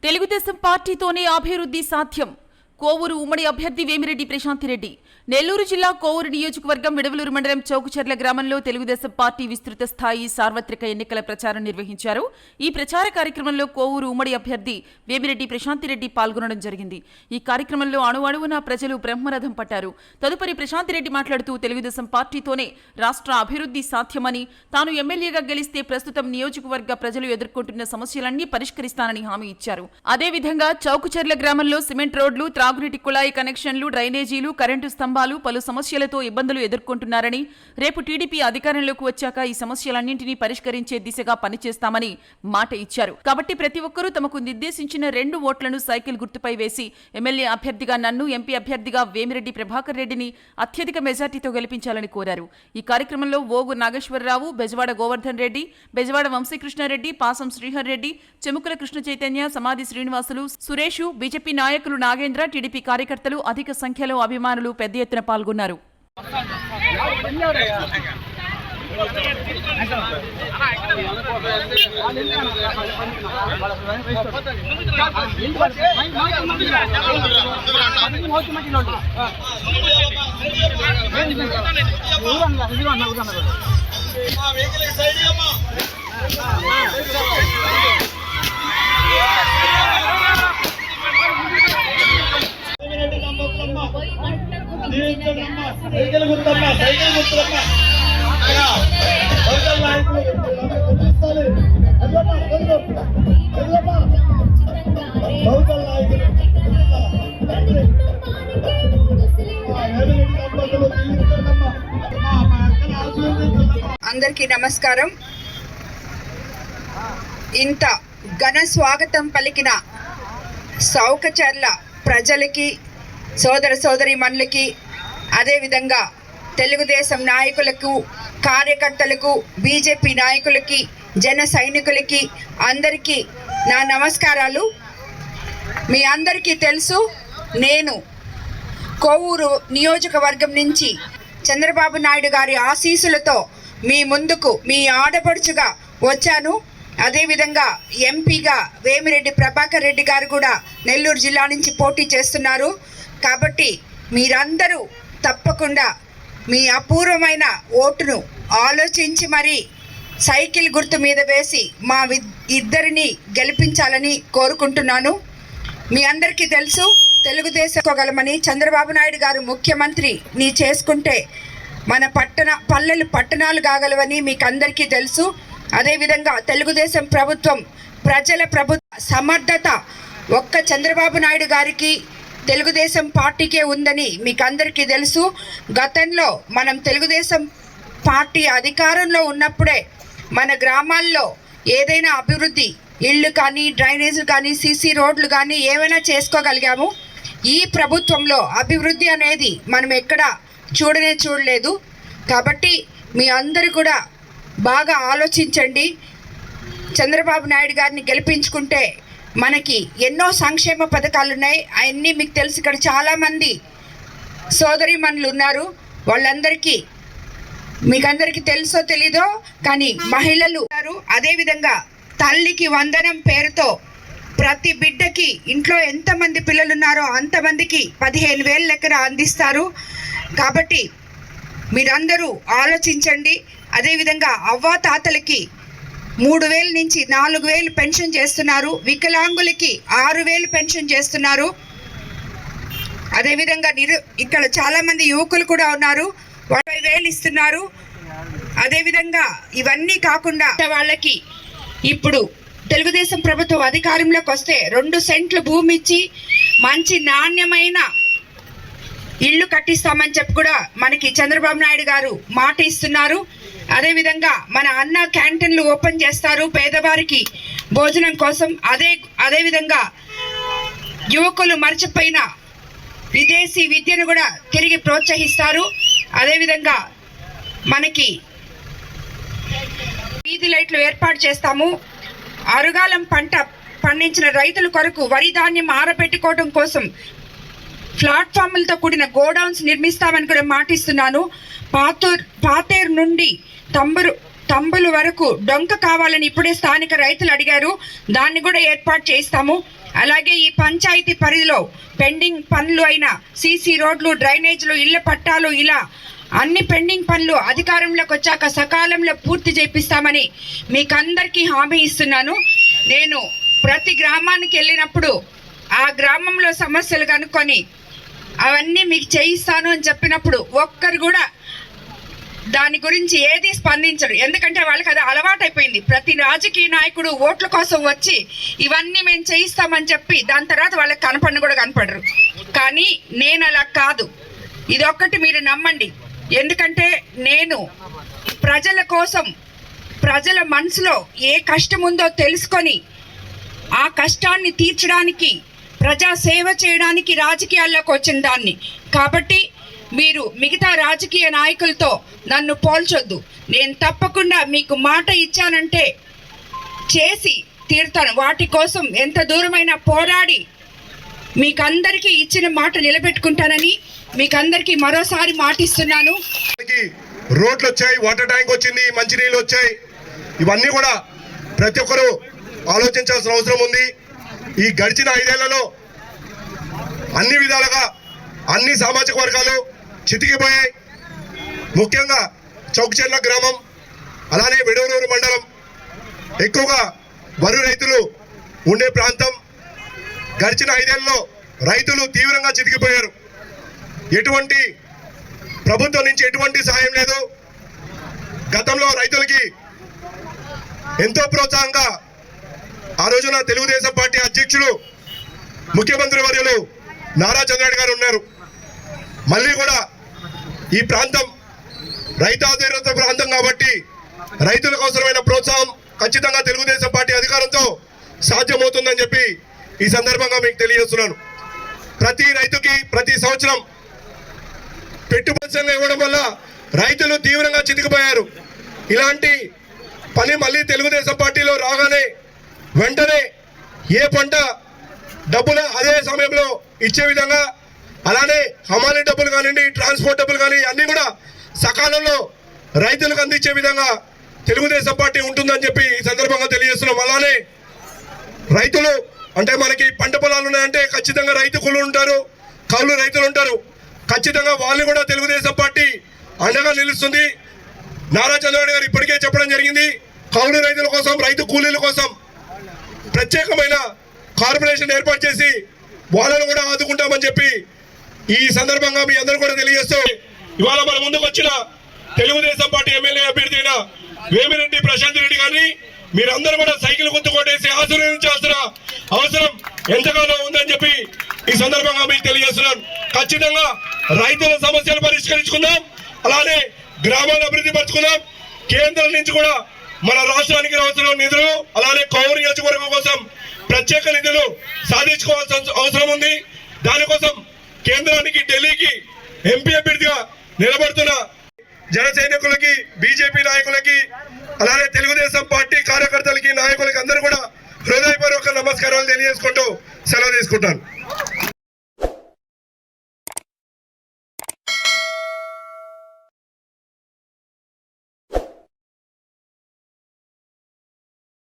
తెలుగుదేశం పార్టీతోనే అభివృద్ధి సాధ్యం. కోవూరు ఉమ్మడి అభ్యర్థి వేమిరెడ్డి ప్రశాంతిరెడ్డి. నెల్లూరు జిల్లా కోవూరు నియోజకవర్గం విడవలూరు మండలం చౌకుచెర్ల గ్రామంలో తెలుగుదేశం పార్టీ విస్తృత స్థాయి సార్వత్రిక ఎన్నికల ప్రచారం నిర్వహించారు. ఈ ప్రచార కార్యక్రమంలో కోవూరు ఉమ్మడి అభ్యర్థి వేమిరెడ్డి ప్రశాంతిరెడ్డి పాల్గొనడం జరిగింది. ఈ కార్యక్రమంలో అణువణువున ప్రజలు బ్రహ్మరథం పట్టారు. తదుపరి ప్రశాంతిరెడ్డి మాట్లాడుతూ తెలుగుదేశం పార్టీతోనే రాష్ట్ర అభివృద్ధి సాధ్యమని, తాను ఎమ్మెల్యేగా గెలిస్తే ప్రస్తుతం నియోజకవర్గ ప్రజలు ఎదుర్కొంటున్న సమస్యలన్నీ పరిష్కరిస్తానని హామీ ఇచ్చారు. అదేవిధంగా చౌకుచెర్ల గ్రామంలో సిమెంట్ రోడ్లు, త్రాగునీటి కుళాయి కనెక్షన్లు, డ్రైనేజీలు, కరెంటు స్తంభాలు పలు సమస్యలతో ఇబ్బందులు ఎదుర్కొంటున్నారని, రేపు టీడీపీ అధికారంలోకి వచ్చాక ఈ సమస్యలన్నింటినీ పరిష్కరించే దిశగా పనిచేస్తామని మాట ఇచ్చారు. కాబట్టి ప్రతి ఒక్కరూ తమకు నిర్దేశించిన 2 ఓట్లను సైకిల్ గుర్తుపై వేసి ఎమ్మెల్యే అభ్యర్థిగా నన్ను, ఎంపీ అభ్యర్థిగా వేమిరెడ్డి ప్రభాకర్ రెడ్డిని అత్యధిక మెజార్టీతో గెలిపించాలని కోరారు. ఈ కార్యక్రమంలో ఓగు నాగేశ్వరరావు, బెజవాడ గోవర్ధన్ రెడ్డి, బెజవాడ వంశీకృష్ణారెడ్డి, పాసం శ్రీహర్ రెడ్డి, చెముకుల కృష్ణ చైతన్య, సమాధి శ్రీనివాసులు, సురేషు, బీజేపీ నాయకులు నాగేంద్ర, టీడీపీ కార్యకర్తలు, అధిక సంఖ్యలో అభిమానులు పెద్ద ఎత్తున పాల్గొన్నారు. సైకిల్ గుర్తమ్మా, సైకిల్ గుర్తులమ్మా. అందరికీ నమస్కారం. ఇంత ఘన స్వాగతం పలికిన చౌకచెర్ల ప్రజలకి, సోదర సోదరీమణులకి, అదేవిధంగా తెలుగుదేశం నాయకులకు, కార్యకర్తలకు, బీజేపీ నాయకులకి, జన సైనికులకి అందరికీ నా నమస్కారాలు. మీ అందరికీ తెలుసు, నేను కోవూరు నియోజకవర్గం నుంచి చంద్రబాబు నాయుడు గారి ఆశీస్సులతో మీ ముందుకు మీ ఆడపడుచుగా వచ్చాను. అదేవిధంగా ఎంపీగా వేమిరెడ్డి ప్రభాకర్ రెడ్డి గారు కూడా నెల్లూరు జిల్లా నుంచి పోటీ చేస్తున్నారు. కాబట్టి మీరందరూ తప్పకుండా మీ అపూర్వమైన ఓటును ఆలోచించి మరీ సైకిల్ గుర్తు మీద వేసి మా ఇద్దరిని గెలిపించాలని కోరుకుంటున్నాను. మీ అందరికీ తెలుసు, తెలుగుదేశం చంద్రబాబు నాయుడు గారు ముఖ్యమంత్రిని చేసుకుంటే మన పల్లెలు పట్టణాలు కాగలవని మీకు అందరికీ తెలుసు. అదేవిధంగా తెలుగుదేశం ప్రభుత్వం ప్రజల ప్రభుత్వ సమర్థత ఒక్క చంద్రబాబు నాయుడు గారికి, తెలుగుదేశం పార్టీకే ఉందని మీకు అందరికీ తెలుసు. గతంలో మనం తెలుగుదేశం పార్టీ అధికారంలో ఉన్నప్పుడే మన గ్రామాల్లో ఏదైనా అభివృద్ధి, ఇళ్ళు కానీ, డ్రైనేజీలు కానీ, సీసీ రోడ్లు కానీ ఏమైనా చేసుకోగలిగాము. ఈ ప్రభుత్వంలో అభివృద్ధి అనేది మనం ఎక్కడా చూడలేదు. కాబట్టి మీ అందరూ కూడా బాగా ఆలోచించండి. చంద్రబాబు నాయుడు గారిని గెలిపించుకుంటే మనకి ఎన్నో సంక్షేమ పథకాలు ఉన్నాయి. అవన్నీ మీకు తెలుసు. ఇక్కడ చాలామంది సోదరీమణులు ఉన్నారు. వాళ్ళందరికీ మీకందరికీ తెలుసో తెలీదో కానీ మహిళలు ఉన్నారు. అదేవిధంగా తల్లికి వందనం పేరుతో ప్రతి బిడ్డకి ఇంట్లో ఎంతమంది పిల్లలు ఉన్నారో అంతమందికి 15,000 లెక్కన అందిస్తారు. కాబట్టి మీరందరూ ఆలోచించండి. అదేవిధంగా అవ్వాతాతలకి 3,000 నుంచి 4,000 పెన్షన్ చేస్తున్నారు. వికలాంగులకి 6,000 పెన్షన్ చేస్తున్నారు. అదేవిధంగా ఇక్కడ చాలామంది యువకులు కూడా ఉన్నారు, 40,000 ఇస్తున్నారు. అదేవిధంగా ఇవన్నీ కాకుండా వాళ్ళకి ఇప్పుడు తెలుగుదేశం ప్రభుత్వం అధికారంలోకి వస్తే 2 సెంట్లు భూమి ఇచ్చి మంచి నాణ్యమైన ఇళ్ళు కట్టిస్తామని చెప్పి కూడా మనకి చంద్రబాబు నాయుడు గారు మాట ఇస్తున్నారు. అదేవిధంగా మన అన్న క్యాంటీన్లు ఓపెన్ చేస్తారు పేదవారికి భోజనం కోసం. అదేవిధంగా యువకులు మర్చిపోయిన విదేశీ విద్యను కూడా తిరిగి ప్రోత్సహిస్తారు. అదేవిధంగా మనకి వీధి లైట్లు ఏర్పాటు చేస్తాము. అరుగాలం పంట పండించిన రైతుల కొరకు వరి ధాన్యం ఆరబెట్టుకోవడం కోసం ప్లాట్ఫామ్లతో కూడిన గోడౌన్స్ నిర్మిస్తామని కూడా మాటిస్తున్నాను. పాతేరు నుండి తంబులు వరకు డొంక కావాలని ఇప్పుడే స్థానిక రైతులు అడిగారు. దాన్ని కూడా ఏర్పాటు చేస్తాము. అలాగే ఈ పంచాయతీ పరిధిలో పెండింగ్ పనులు అయిన సీసీ రోడ్లు, డ్రైనేజీలు, ఇళ్ల పట్టాలు, ఇలా అన్ని పెండింగ్ పనులు అధికారంలోకి వచ్చాక సకాలంలో పూర్తి చేపిస్తామని మీకందరికీ హామీ ఇస్తున్నాను. నేను ప్రతి గ్రామానికి వెళ్ళినప్పుడు ఆ గ్రామంలో సమస్యలు కనుక్కొని అవన్నీ మీకు చేయిస్తాను అని చెప్పినప్పుడు ఒక్కరు కూడా దాని గురించి ఏది స్పందించరు. ఎందుకంటే వాళ్ళకి అది అలవాటైపోయింది. ప్రతి రాజకీయ నాయకుడు ఓట్ల కోసం వచ్చి ఇవన్నీ మేము చేయిస్తామని చెప్పి దాని తర్వాత వాళ్ళకి కనపడరు. కానీ నేను అలా కాదు. ఇదొక్కటి మీరు నమ్మండి. ఎందుకంటే నేను ప్రజల కోసం, ప్రజల మనసులో ఏ కష్టం ఉందో తెలుసుకొని ఆ కష్టాన్ని తీర్చడానికి, ప్రజా సేవ చేయడానికి రాజకీయాల్లోకి వచ్చిన దాన్ని. కాబట్టి మీరు మిగతా రాజకీయ నాయకులతో నన్ను పోల్చొద్దు. నేను తప్పకుండా మీకు మాట ఇచ్చానంటే చేసి తీరుతాను. వాటి కోసం ఎంత దూరమైనా పోరాడి మీకందరికీ ఇచ్చిన మాట నిలబెట్టుకుంటానని మీకందరికీ మరోసారి మాటిస్తున్నాను. రోడ్లు వచ్చాయి, వాటర్ ట్యాంక్ వచ్చింది, మంచినీళ్ళు వచ్చాయి. ఇవన్నీ కూడా ప్రతి ఒక్కరూ ఆలోచించాల్సిన అవసరం ఉంది. ఈ గడిచిన 5 ఏళ్లలో అన్ని విధాలుగా అన్ని సామాజిక వర్గాలు చితికిపోయాయి. ముఖ్యంగా చౌకచెర్ల గ్రామం, అలానే విడవలూరు మండలం ఎక్కువగా వరి రైతులు ఉండే ప్రాంతం. గడిచిన 5 ఏళ్లలో రైతులు తీవ్రంగా చితికిపోయారు. ఎటువంటి ప్రభుత్వం నుంచి ఎటువంటి సహాయం లేదు. గతంలో రైతులకి ఎంతో ప్రోత్సాహంగా ఆ రోజున తెలుగుదేశం పార్టీ అధ్యక్షులు, ముఖ్యమంత్రి వర్యులు నారా చంద్రబాబు గారు ఉన్నారు. మళ్ళీ కూడా ఈ ప్రాంతం రైతు ఆధారిత ప్రాంతం కాబట్టి రైతులకు అవసరమైన ప్రోత్సాహం ఖచ్చితంగా తెలుగుదేశం పార్టీ అధికారంతో సాధ్యమవుతుందని చెప్పి ఈ సందర్భంగా మీకు తెలియజేస్తున్నాను. ప్రతి రైతుకి ప్రతి సంవత్సరం పెట్టుబడులు ఇవ్వడం వల్ల రైతులు తీవ్రంగా చితికిపోయారు. ఇలాంటి పని మళ్ళీ తెలుగుదేశం పార్టీలో రాగానే వెంటనే ఏ పంట డబ్బులు అదే సమయంలో ఇచ్చే విధంగా, అలానే హమాలీ డబ్బులు కానివ్వండి, ట్రాన్స్పోర్ట్ డబ్బులు కానీ అన్నీ కూడా సకాలంలో రైతులకు అందించే విధంగా తెలుగుదేశం పార్టీ ఉంటుందని చెప్పి ఈ సందర్భంగా తెలియజేస్తున్నాం. అలానే రైతులు అంటే మనకి పంట పొలాలు ఉన్నాయంటే ఖచ్చితంగా రైతు కూలీలు ఉంటారు, కౌలు రైతులు ఉంటారు. ఖచ్చితంగా వాళ్ళు కూడా తెలుగుదేశం పార్టీ అండగా నిలుస్తుంది. నారా చంద్రబాబు గారు ఇప్పటికే చెప్పడం జరిగింది, కౌలు రైతుల కోసం, రైతు కూలీల కోసం ప్రత్యేకమైన కార్పొరేషన్ ఏర్పాటు చేసి వాళ్ళను కూడా ఆదుకుంటామని చెప్పి ఈ సందర్భంగా మీ అందరూ కూడా తెలియజేస్తూ, ఇవాళ మన ముందుకు వచ్చిన తెలుగుదేశం పార్టీ ఎమ్మెల్యే అభ్యర్థి అయిన వేమిరెడ్డి ప్రశాంత్ రెడ్డి గారిని మీరందరూ కూడా సైకిల్ గుర్తు కొట్టేసి ఆశీర్వదించాల్సిన అవసరం ఎంతగానో ఉందని చెప్పి ఈ సందర్భంగా మీకు తెలియజేస్తున్నాను. ఖచ్చితంగా రైతుల సమస్యలు పరిష్కరించుకుందాం, అలానే గ్రామాల అభివృద్ధి పరుచుకుందాం. కేంద్రం నుంచి కూడా మన రాష్ట్రానికి రావాల్సిన నిధులు, అలానే కౌరు నియోజకవర్గం కోసం ప్రత్యేక నిధులు సాధించుకోవాల్సిన అవసరం ఉంది. దానికోసం కేంద్రానికి, ఢిల్లీకి ఎంపీ అభ్యర్థిగా నిలబడుతున్న జన సైనికులకి, బీజేపీ నాయకులకి, అలానే తెలుగుదేశం పార్టీ కార్యకర్తలకి, నాయకులకి అందరూ కూడా హృదయపూర్వక నమస్కారాలు తెలియజేసుకుంటూ సెలవు తీసుకుంటాను.